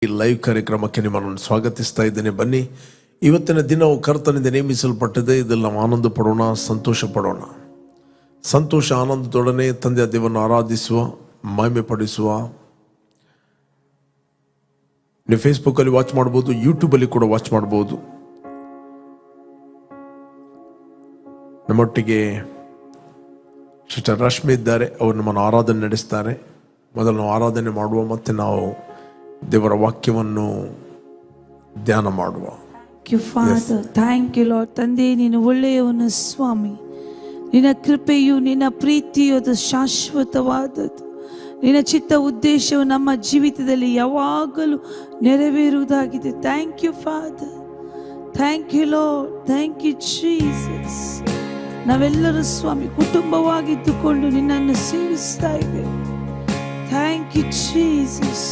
ಈ ಲೈವ್ ಕಾರ್ಯಕ್ರಮಕ್ಕೆ ನಿಮ್ಮನ್ನು ಸ್ವಾಗತಿಸ್ತಾ ಇದ್ದೇನೆ. ಬನ್ನಿ, ಇವತ್ತಿನ ದಿನವು ಕರ್ತನಿಂದ ನೇಮಿಸಲ್ಪಟ್ಟಿದೆ. ಇದರಲ್ಲಿ ನಾವು ಆನಂದ ಪಡೋಣ, ಸಂತೋಷ ಪಡೋಣ. ಸಂತೋಷ ಆನಂದದೊಡನೆ ತಂದೆಯ ದೇವರನ್ನು ಆರಾಧಿಸುವ, ಮಹಿಮೆ ಪಡಿಸುವ. ನೀವು ಫೇಸ್ಬುಕ್ಕಲ್ಲಿ ವಾಚ್ ಮಾಡ್ಬೋದು, ಯೂಟ್ಯೂಬಲ್ಲಿ ಕೂಡ ವಾಚ್ ಮಾಡ್ಬೋದು. ನಮ್ಮೊಟ್ಟಿಗೆ ಸಿಸ್ಟರ್ ರಶ್ಮಿ ಇದ್ದಾರೆ, ಅವರು ನಮ್ಮನ್ನು ಆರಾಧನೆ ನಡೆಸ್ತಾರೆ. ಮೊದಲು ನಾವು ಆರಾಧನೆ ಮಾಡುವ, ಮತ್ತೆ ನಾವು ದೇವರ ವಾಕ್ಯವನ್ನು ಧ್ಯಾನ ಮಾಡುವ. Thank you Lord. ತಂದೆ, ನೀನು ಒಳ್ಳೆಯವನು ಸ್ವಾಮಿ. ನಿನ್ನ ಕೃಪೆಯು ನಿನ್ನ ಪ್ರೀತಿಯು ಅದು ಶಾಶ್ವತವಾದದ್ದು. ನಿನ್ನ ಚಿತ್ತ ಉದ್ದೇಶವು ನಮ್ಮ ಜೀವಿತದಲ್ಲಿ ಯಾವಾಗಲೂ ನೆರವೇರುವುದಾಗಿದೆ. Thank you Father, thank you Lord, thank you Jesus. ನಾವೆಲ್ಲರೂ ಸ್ವಾಮಿ ಕುಟುಂಬವಾಗಿದ್ದುಕೊಂಡು ನಿನ್ನನ್ನು ಸೇವಿಸ್ತಾ ಇದ್ದೇವೆ. Thank you Jesus.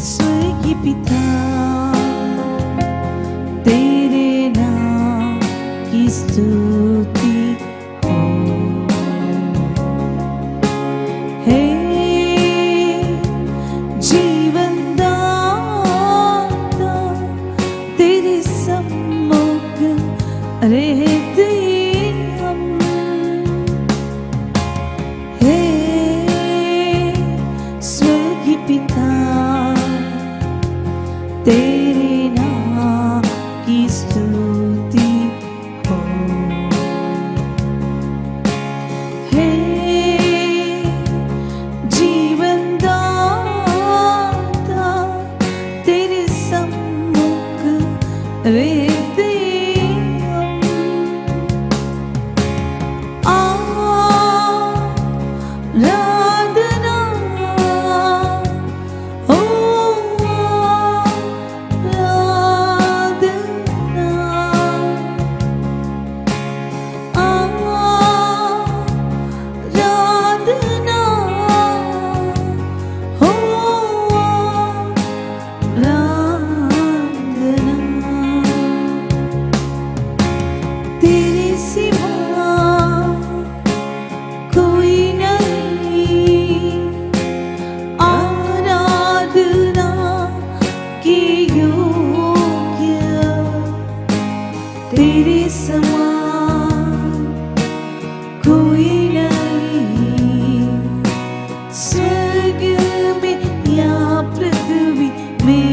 स्वर्गीय पिता, तेरे नाम की स्तुति हो. हे जीवन दाता, तेरे सम्मुख रहते हम. हे स्वर्गीय पिता, तेरे नाम की स्तुति हो. हे जीवन दाता, तेरे सम्मुख रहते हम. आराधना हो, तेरे समान कोई नहीं. स्वर्ग में या पृथ्वी में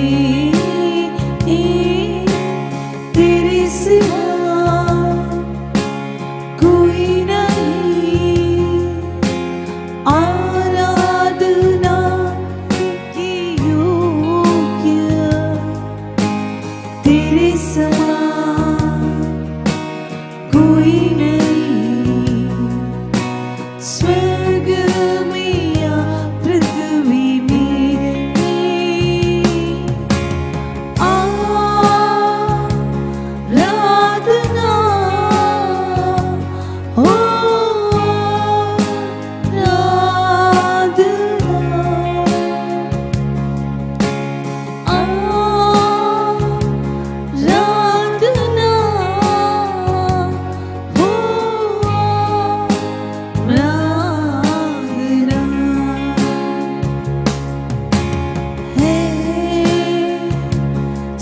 तेरे समान कोई नहीं. आराधना की योग्य तेरे समान कोई नहीं. स्वर्ग में या पृथ्वी में आराधना हो,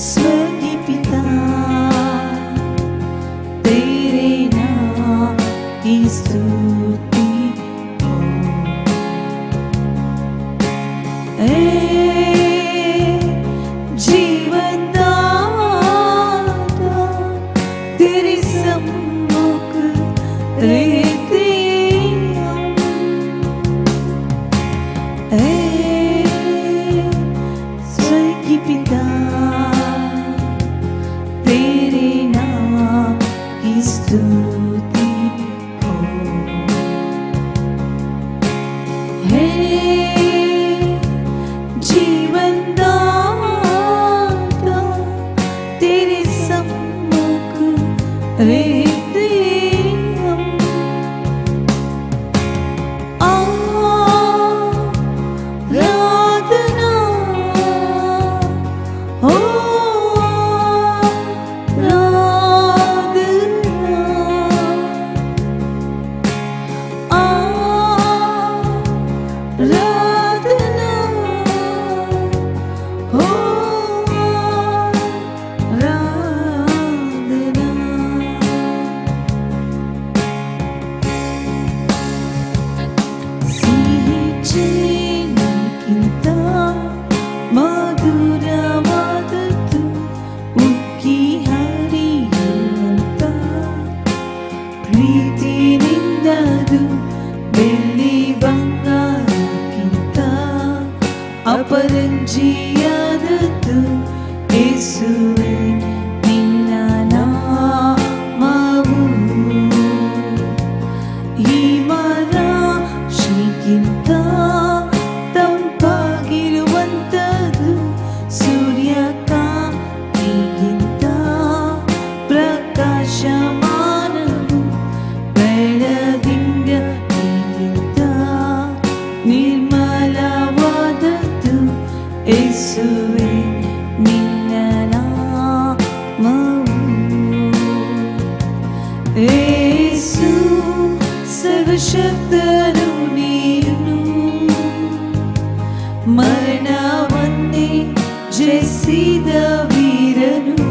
स्वर्गीय पिता, तेरे नाम की स्तुति हो. जीवन दाता, तेरे सम्मुख रहते हम. स्वर्गीय पिता, तेरे नाम की स्तुति हो. हे जीवन दाता, तेरे सम्मुख रहते हम. आराधना हो, आराधना ಅಪರಂಜಿಯಾದದ್ದು ಯೇಸುವೆ ನಿನ್ನ ನಾಮವು. ಹಿಮರಾಶಿಗಿಂತ ತಂಪಾಗಿರುವಂಥದ್ದು, ಸೂರ್ಯಕಾಂತಿಗಿಂತ ಪ್ರಕಾಶಮಾನವು, ಬೆಳದಿಂಗಳಿಗಿಂತ ನಿರ್ಮಲವಾದದ್ದು ಯೇಸುವೆ ನಿನ್ನ ನಾಮವು. ಯೇಸು ಸರ್ವಶಕ್ತನು ನೀನು, ಮರಣವನ್ನೇ ಜಯಿಸಿದ ವೀರನು,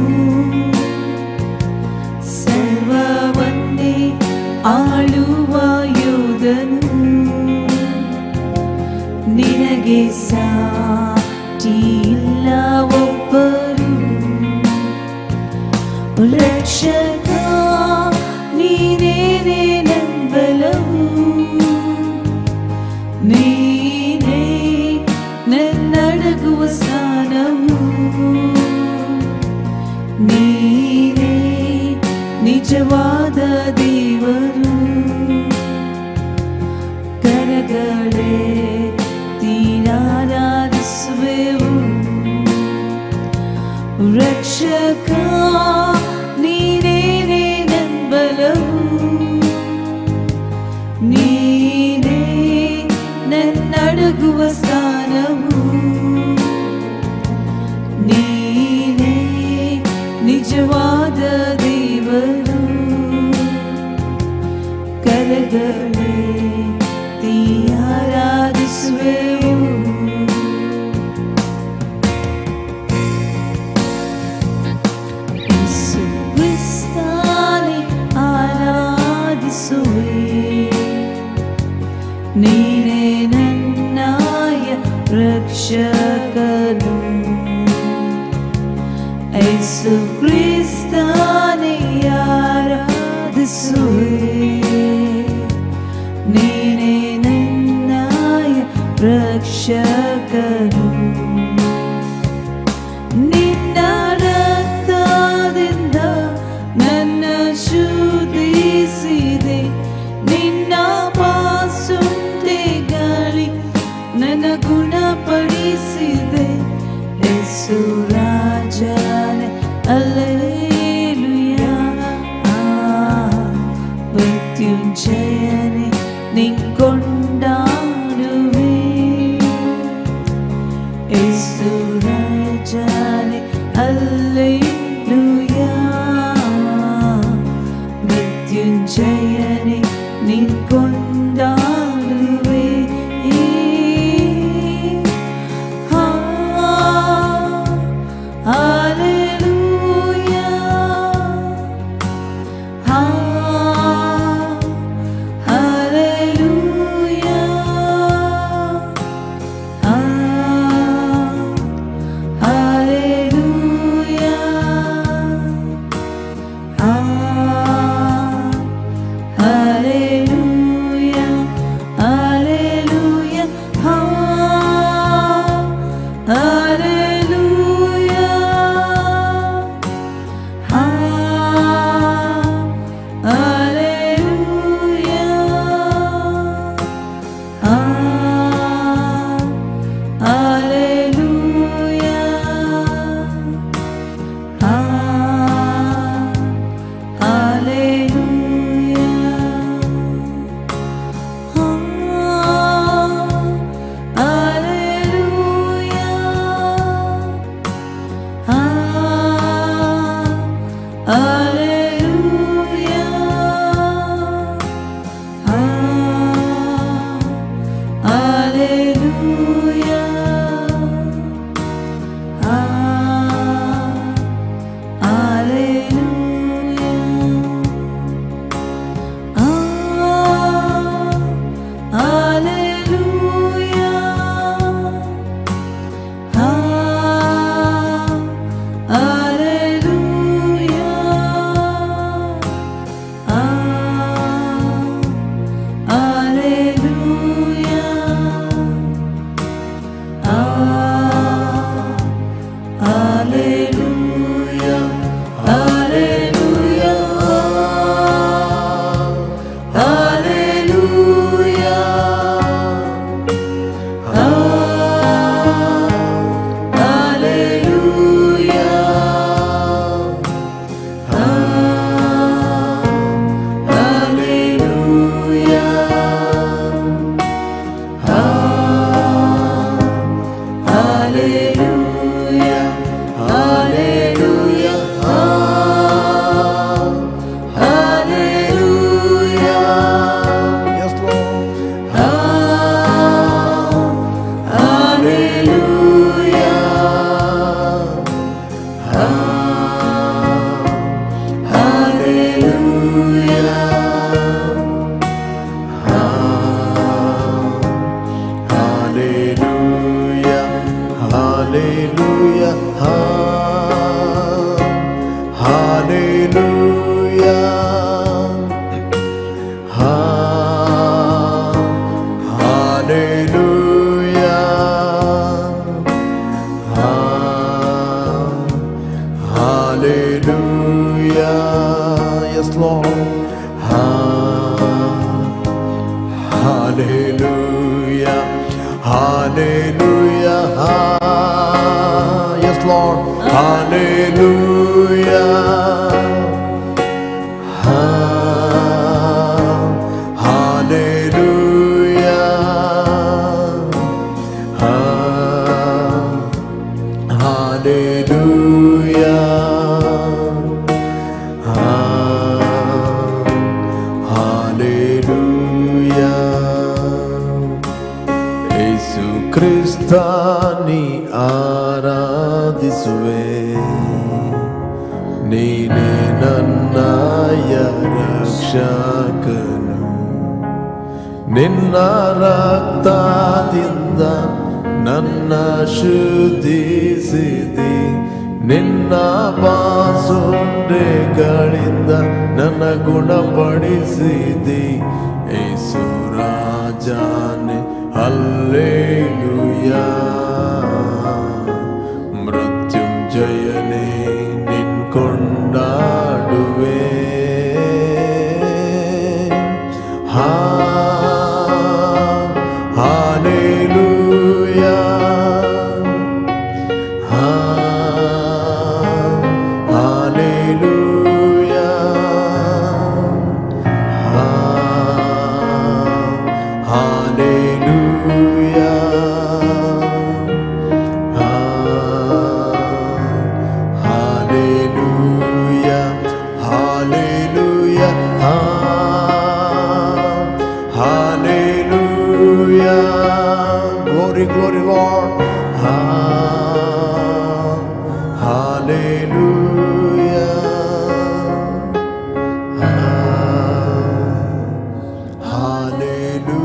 ಸರ್ವವನ್ನೇ ಆಳುವ ಯೋಧನು, ನಿನಗೆ ಸಾಟಿ ಇಲ್ಲ ಒಬ್ಬರು. ರಕ್ಷಕ ನೀನೇನೇ ನಂಬಲವು, ನೀನೇ ನನ್ನಡಗುವ ಸ್ಥಾನವು, ನೀನೇ ನಿಜವಾದ ದೇವರು. ಕರಗಳೇ ತೀರಾರಾಧಿಸುವೆವು, ರಕ್ಷಕ ನೀನೇನೇ ನಂಬಲವು, ನೀನೇ ನನ್ನಡಗುವ ಸ್ಥಾನವು, ನೀನೇ ನಿಜವಾದ ದೇವರು. ಕರಗಳೇ ಆರಾಧಿಸುವೆವು. ಯೇಸು ಕ್ರಿಸ್ತನೇ ಆರಾಧಿಸುವೆ, ನೀನೇ ನನ್ನಯ ರಕ್ಷಕನು. ಯೇಸು ಕ್ರಿಸ್ತನೇ ಆರಾಧಿಸುವೆ, ನೀನೇ ನನ್ನಯ ರಕ್ಷಕನು. ನಿನ್ನ ರಕ್ತದಿಂದ ನನ್ನ ಶುದ್ಧಿಸಿದೆ, ನಿನ್ನ ಬಾಸುಂಡೆಗಳಿ ನನ್ನ ಗುಣಪಡಿಸಿದೆ. ಯೇಸು ರಾಜನೇ hallelujah, ಮೃತ್ಯುಂಜಯನೇ ನಿಂಕೊಂಡಾಡುವೆ. Hallelujah, hallelujah, hallelujah, hallelujah. Yes, Lord. Hallelujah, hallelujah, yes, Lord, hallelujah, hallelujah, hallelujah, hallelujah. ಯೇಸು ಕ್ರಿಸ್ತನಿ ಆರಾಧಿಸುವೆ, ನೀನೇ ನನ್ನಯ ರಕ್ಷಕನು. ನಿನ್ನ ರಕ್ತದಿಂದ ನನ್ನ ಶುದ್ಧಿಸಿದಿ, ನಿನ್ನ ಬಾಸುಂಡೆಗಳಿಂದ ನನ್ನ ಗುಣಪಡಿಸಿದಿ. ಯೇಸು ರಾಜನೇ ಹಲ್ಲೆಲೂಯಾ, ಮೃತ್ಯುಂಜಯನೇ ನಿನ್ ಕೊಂಡಾಡುವೆ. Hallelujah, hallelujah, hallelujah, hallelujah, hallelujah, hallelujah. Glory, glory, Lord. Hallelujah, hallelujah.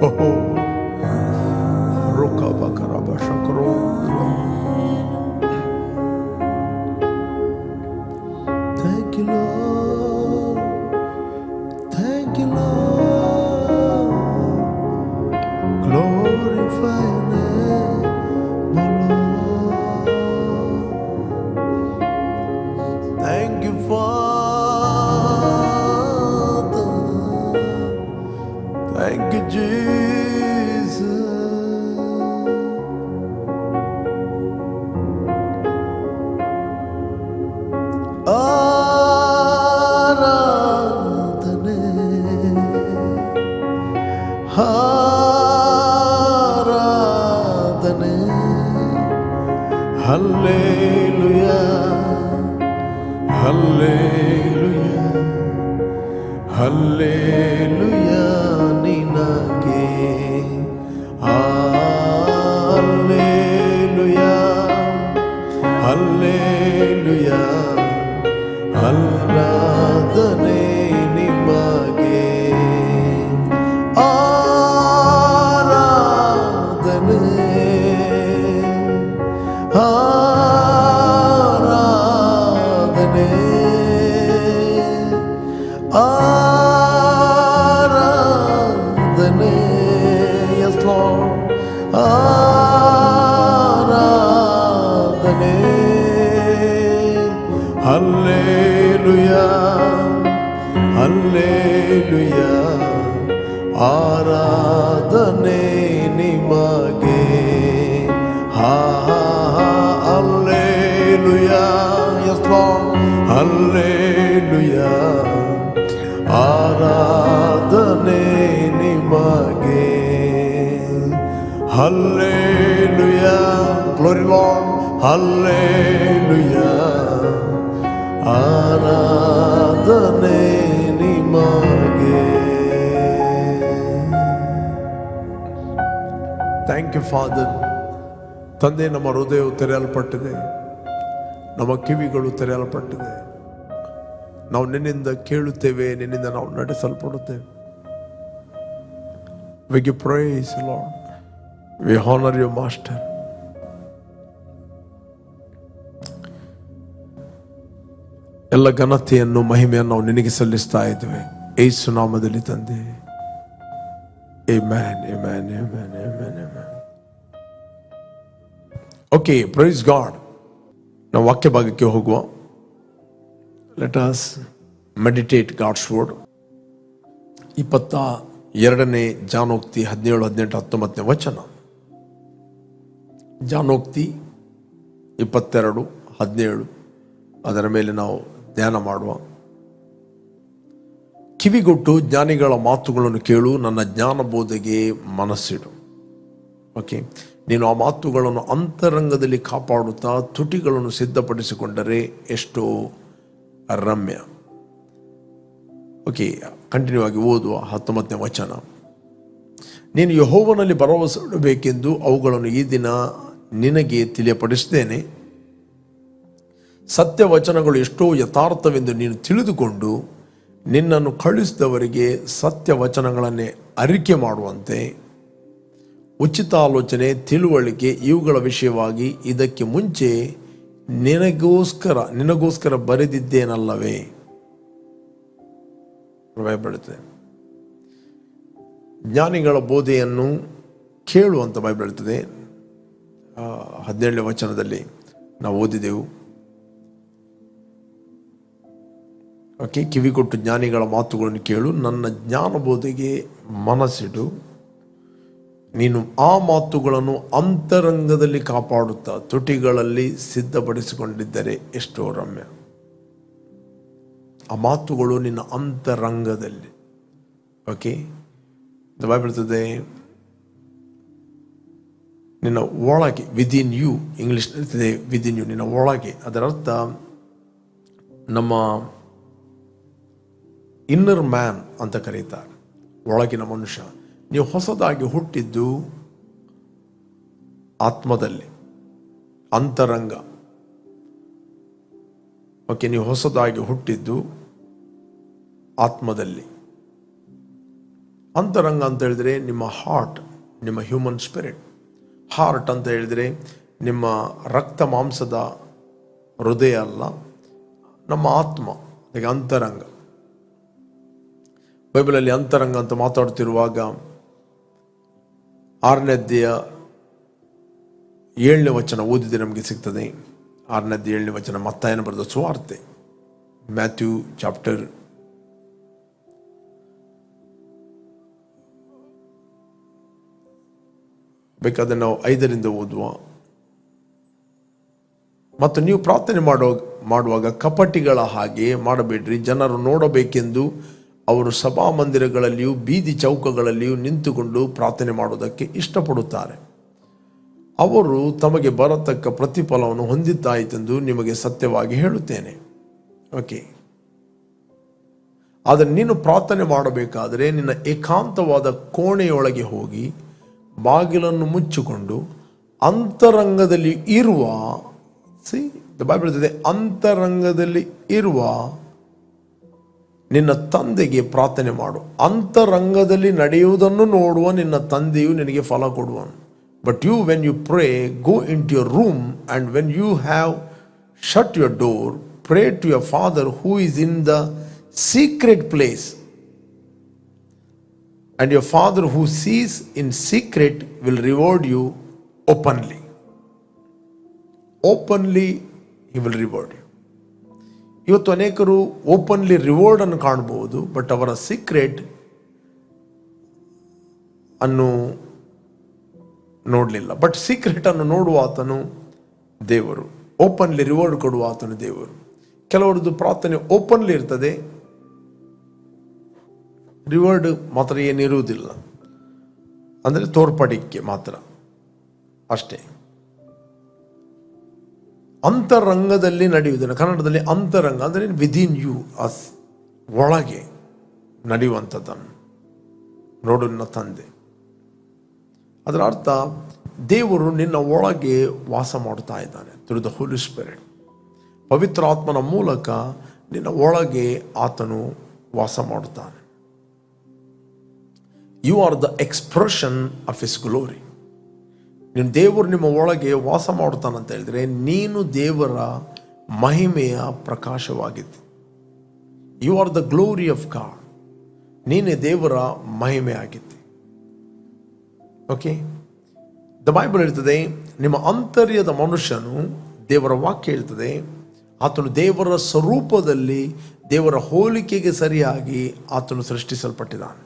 Oh, roka bakaraba shakro. Thank you, Lord. Thank you, Lord. Glorify your name, my Lord. Thank you, Father. Thank you, Jesus. ಆರಾಧನೆ, ಆರಾಧನೆ, hallelujah, hallelujah, hallelujah ನಿನಗೆ. Hallelujah, hallelujah, ಆರಾಧನೆ ನಿಮಗೆ. ಆರಾಧನೆ, ಆರಾಧನೆ, ಆರಾಧನೆ, yes Lord, ಆರಾಧನೆ. Hallelujah, hallelujah, ಆರಾಧನೆ ನಿಮಗೆ. ಹಲ್ಲೆಲೂಯಾ, yes Lord, ಹಲ್ಲೆಲೂಯಾ, ಆರಾಧನೆ ನಿಮಗೆ. ಹಲ್ಲೆಲೂಯಾ, glory Lord, ಹಲ್ಲೆಲೂಯಾ, ಆರಾಧನೆ ನಿಮಗೆ. Thank you father. ತಂದೆ, ನಮ್ಮ ಹೃದಯವು ತೆರೆಯಲ್ಪಟ್ಟಿದೆ, ನಮ್ಮ ಕಿವಿಗಳು ತೆರೆಯಲ್ಪಟ್ಟಿದೆ. ನಾವು ನಿನ್ನಿಂದ ಕೇಳುತ್ತೇವೆ, ನಿನ್ನಿಂದ ನಾವು ನಡೆಸಲ್ಪಡುತ್ತೇವೆ. We give praise, Lord. We honor you, Master. ಎಲ್ಲ ಘನತೆಯನ್ನು ಮಹಿಮೆಯನ್ನು ನಾವು ನಿನಗೆ ಸಲ್ಲಿಸ್ತಾ ಇದ್ದೇವೆ ಯೇಸು ನಾಮದಲ್ಲಿ ತಂದೆ. Amen, amen, amen, amen, amen. Okay, praise God. ನಾವು ವಾಕ್ಯ ಭಾಗಕ್ಕೆ ಹೋಗುವ. Let us meditate God's word. 22ನೇ ಜಾನೋಕ್ತಿ 17, 18, 19 ವಚನ. ಜಾನೋಕ್ತಿ 22, 17 ಅದರ ಮೇಲೆ ನಾವು ಧ್ಯಾನ ಮಾಡುವ. ಕಿವಿಗೊಟ್ಟು ಜ್ಞಾನಿಗಳ ಮಾತುಗಳನ್ನು ಕೇಳು, ನನ್ನ ಜ್ಞಾನ ಬೋಧೆಗೆ ಮನಸ್ಸಿಡು. ಓಕೆ, ನೀನು ಆ ಮಾತುಗಳನ್ನು ಅಂತರಂಗದಲ್ಲಿ ಕಾಪಾಡುತ್ತಾ ತುಟಿಗಳನ್ನು ಸಿದ್ಧಪಡಿಸಿಕೊಂಡರೆ ಎಷ್ಟೋ ರಮ್ಯ. ಓಕೆ, ಕಂಟಿನ್ಯೂ ಆಗಿ ಓದುವ 19ನೇ ವಚನ. ನೀನು ಯೆಹೋವನಲ್ಲಿ ಭರವಸೆ ಇಡಬೇಕೆಂದು ಅವುಗಳನ್ನು ಈ ದಿನ ನಿನಗೆ ತಿಳಿಯಪಡಿಸಿದ್ದೇನೆ. ಸತ್ಯವಚನಗಳು ಎಷ್ಟೋ ಯಥಾರ್ಥವೆಂದು ನೀನು ತಿಳಿದುಕೊಂಡು ನಿನ್ನನ್ನು ಕಳುಹಿಸಿದವರಿಗೆ ಸತ್ಯವಚನಗಳನ್ನೇ ಅರಿಕೆ ಮಾಡುವಂತೆ ಉಚಿತ ಆಲೋಚನೆ, ತಿಳುವಳಿಕೆ ಇವುಗಳ ವಿಷಯವಾಗಿ ಇದಕ್ಕೆ ಮುಂಚೆ ನಿನಗೋಸ್ಕರ ಬರೆದಿದ್ದೇನಲ್ಲವೇ. ಬೈಬಳುತ್ತೆ ಜ್ಞಾನಿಗಳ ಬೋಧೆಯನ್ನು ಕೇಳು ಅಂತ ಬೈಬಳುತ್ತದೆ. 17ನೇ ವಚನದಲ್ಲಿ ನಾವು ಓದಿದೆವು. ಓಕೆ, ಕಿವಿಗೊಟ್ಟು ಜ್ಞಾನಿಗಳ ಮಾತುಗಳನ್ನು ಕೇಳು, ನನ್ನ ಜ್ಞಾನ ಬೋಧೆಗೆ ಮನಸ್ಸಿಡು. ನೀನು ಆ ಮಾತುಗಳನ್ನು ಅಂತರಂಗದಲ್ಲಿ ಕಾಪಾಡುತ್ತಾ ತುಟಿಗಳಲ್ಲಿ ಸಿದ್ಧಪಡಿಸಿಕೊಂಡಿದ್ದರೆ ಎಷ್ಟೋ ರಮ್ಯ. ಆ ಮಾತುಗಳು ನಿನ್ನ ಅಂತರಂಗದಲ್ಲಿ. ಓಕೆ, ಬೈಬಲ್ತದೆ ನಿನ್ನ ಒಳಗೆ, ವಿದಿನ್ ಯು. ಇಂಗ್ಲಿಷ್ ಇರ್ತದೆ ವಿದಿನ್ ಯು, ನಿನ್ನ ಒಳಗೆ. ಅದರ ಅರ್ಥ ನಮ್ಮ ಇನ್ನರ್ ಮ್ಯಾನ್ ಅಂತ ಕರೀತಾರೆ, ಒಳಗಿನ ಮನುಷ್ಯ. ನೀವು ಹೊಸದಾಗಿ ಹುಟ್ಟಿದ್ದು ಆತ್ಮದಲ್ಲಿ, ಅಂತರಂಗ. ಓಕೆ, ನೀವು ಹೊಸದಾಗಿ ಹುಟ್ಟಿದ್ದು ಆತ್ಮದಲ್ಲಿ. ಅಂತರಂಗ ಅಂತ ಹೇಳಿದ್ರೆ ನಿಮ್ಮ ಹಾರ್ಟ್, ನಿಮ್ಮ ಹ್ಯೂಮನ್ ಸ್ಪಿರಿಟ್. ಹಾರ್ಟ್ ಅಂತ ಹೇಳಿದರೆ ನಿಮ್ಮ ರಕ್ತ ಮಾಂಸದ ಹೃದಯ ಅಲ್ಲ, ನಮ್ಮ ಆತ್ಮ, ಅದಕ್ಕೆ ಅಂತರಂಗ. ಬೈಬಲಲ್ಲಿ ಅಂತರಂಗ ಅಂತ ಮಾತಾಡ್ತಿರುವಾಗ 6ನೇ ಅಧ್ಯಾಯ 7ನೇ ವಚನ ಓದಿದ್ರೆ ನಮಗೆ ಸಿಗ್ತದೆ. 6ನೇ ಅಧ್ಯಾಯ 7ನೇ ವಚನ, ಮತ್ತಾಯನ ಬರೆದ ಸುವಾರ್ತೆ, ಮ್ಯಾಥ್ಯೂ ಚಾಪ್ಟರ್ 5 ನಾವು 5ರಿಂದ ಓದುವ. ಮತ್ತು ನೀವು ಪ್ರಾರ್ಥನೆ ಮಾಡುವಾಗ ಕಪಟಿಗಳ ಹಾಗೆ ಮಾಡಬೇಡ್ರಿ, ಜನರು ನೋಡಬೇಕೆಂದು ಅವರು ಸಭಾಮಂದಿರಗಳಲ್ಲಿಯೂ ಬೀದಿ ಚೌಕಗಳಲ್ಲಿಯೂ ನಿಂತುಕೊಂಡು ಪ್ರಾರ್ಥನೆ ಮಾಡುವುದಕ್ಕೆ ಇಷ್ಟಪಡುತ್ತಾರೆ. ಅವರು ತಮಗೆ ಬರತಕ್ಕ ಪ್ರತಿಫಲವನ್ನು ಹೊಂದಿದ್ದಾಯಿತೆಂದು ನಿಮಗೆ ಸತ್ಯವಾಗಿ ಹೇಳುತ್ತೇನೆ. ಓಕೆ, ಆದರೆ ನೀನು ಪ್ರಾರ್ಥನೆ ಮಾಡಬೇಕಾದರೆ ನಿನ್ನ ಏಕಾಂತವಾದ ಕೋಣೆಯೊಳಗೆ ಹೋಗಿ ಬಾಗಿಲನ್ನು ಮುಚ್ಚಿಕೊಂಡು ಅಂತರಂಗದಲ್ಲಿ ಇರುವ, ಬೈಬಲ್ ಹೇಳ್ತದೆ, ಅಂತರಂಗದಲ್ಲಿ ಇರುವ ನಿನ್ನ ತಂದೆಗೆ ಪ್ರಾರ್ಥನೆ ಮಾಡು. ಅಂತರಂಗದಲ್ಲಿ ನಡೆಯುವುದನ್ನು ನೋಡುವ ನಿನ್ನ ತಂದೆಯು ನಿನಗೆ ಫಲ ಕೊಡುವನು. But you, when you pray, go into your room, and when you have shut your door, pray to your father who is in the secret place, and your father who sees in secret will reward you openly. Openly he will reward you. ಇವತ್ತು ಅನೇಕರು openly reward ಅನ್ನು ಕಾಣಬಹುದು, but ಅವರ secret ಅನ್ನು ನೋಡಲಿಲ್ಲ. But secret ಅನ್ನು ನೋಡುವ ಆತನು ದೇವರು, ಓಪನ್ಲಿ ರಿವಾರ್ಡ್ ಕೊಡುವ ಆತನು ದೇವರು. ಕೆಲವರದ್ದು ಪ್ರಾರ್ಥನೆ ಓಪನ್ಲಿ ಇರ್ತದೆ, ರಿವಾರ್ಡ್ ಮಾತ್ರ ಏನಿರುವುದಿಲ್ಲ, ಅಂದರೆ ತೋರ್ಪಡಿಕೆ ಮಾತ್ರ ಅಷ್ಟೇ. ಅಂತರಂಗದಲ್ಲಿ ನಡೆಯುವುದನ್ನು ಕನ್ನಡದಲ್ಲಿ ಅಂತರಂಗ ಅಂದರೆ ವಿದಿನ್ ಯು, ಒಳಗೆ ನಡೆಯುವಂಥದ್ದನ್ನು ನೋಡು ನಿನ್ನ ತಂದೆ. ಅದರ ಅರ್ಥ ದೇವರು ನಿನ್ನ ಒಳಗೆ ವಾಸ ಮಾಡ್ತಾ ಇದ್ದಾನೆ ಥ್ರೂ ದ ಹೋಲಿ ಸ್ಪಿರಿಟ್. ಪವಿತ್ರ ಆತ್ಮನ ಮೂಲಕ ನಿನ್ನ ಒಳಗೆ ಆತನು ವಾಸ ಮಾಡುತ್ತಾನೆ. You are the expression of his glory. ನೀನು ದೇವರು ನಿಮ್ಮ ಒಳಗೆ ವಾಸ ಮಾಡ್ತಾನಂತ ಹೇಳಿದ್ರೆ ನೀನು ದೇವರ ಮಹಿಮೆಯ ಪ್ರಕಾಶವಾಗಿದ್ದಿ. You are the glory of God. ನೀನೇ ದೇವರ ಮಹಿಮೆ ಆಗಿದ್ದಿ. ಓಕೆ, ದ ಬೈಬಲ್ ಹೇಳ್ತದೆ ನಿಮ್ಮ ಆಂತರ್ಯದ ಮನುಷ್ಯನು, ದೇವರ ವಾಕ್ಯ ಹೇಳ್ತದೆ, ಆತನು ದೇವರ ಸ್ವರೂಪದಲ್ಲಿ ದೇವರ ಹೋಲಿಕೆಗೆ ಸರಿಯಾಗಿ ಆತನು ಸೃಷ್ಟಿಸಲ್ಪಟ್ಟಿದ್ದಾನೆ.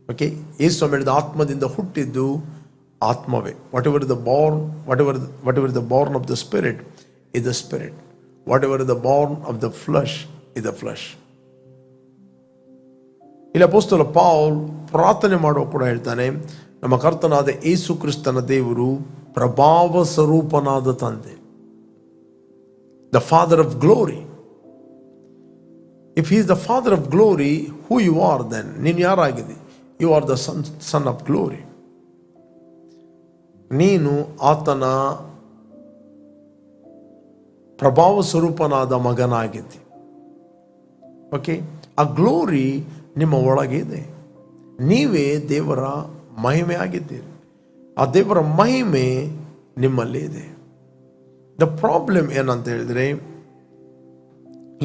ಓಕೆ, ಯೇಸು ಹೇಳಿದ ಆತ್ಮದಿಂದ ಹುಟ್ಟಿದ್ದು ಆತ್ಮವೇ. What ever the Born of the spirit is the spirit, what ever the Born of the flush is the flush. ಇಲ್ಲಿ ಅಪೊಸ್ತಲ ಪೌಲ್ ಪ್ರಾರ್ಥನೆ ಮಾಡುವ ಕೂಡ ಹೇಳ್ತಾನೆ, ನಮ್ಮ ಕರ್ತನಾದ ಯೇಸು ಕ್ರಿಸ್ತನ ದೇವರು ಪ್ರಭಾವ ಸ್ವರೂಪನಾದ ತಂದೆ, the Father of glory. If he is the Father of glory, who you are then? ನೀನು ಯಾರಾಗಿದೆ? You are the Son of glory. ನೀನು ಆತನ ಪ್ರಭಾವ ಸ್ವರೂಪನಾದ ಮಗನಾಗಿದ್ದಿ. ಓಕೆ, ಆ ಗ್ಲೋರಿ ನಿಮ್ಮ ಒಳಗೆ ಇದೆ. ನೀವೇ ದೇವರ ಮಹಿಮೆ ಆಗಿದ್ದೀರಿ. ಆ ದೇವರ ಮಹಿಮೆ ನಿಮ್ಮಲ್ಲಿ ಇದೆ. ದ ಪ್ರಾಬ್ಲಮ್ ಏನಂತ ಹೇಳಿದ್ರೆ,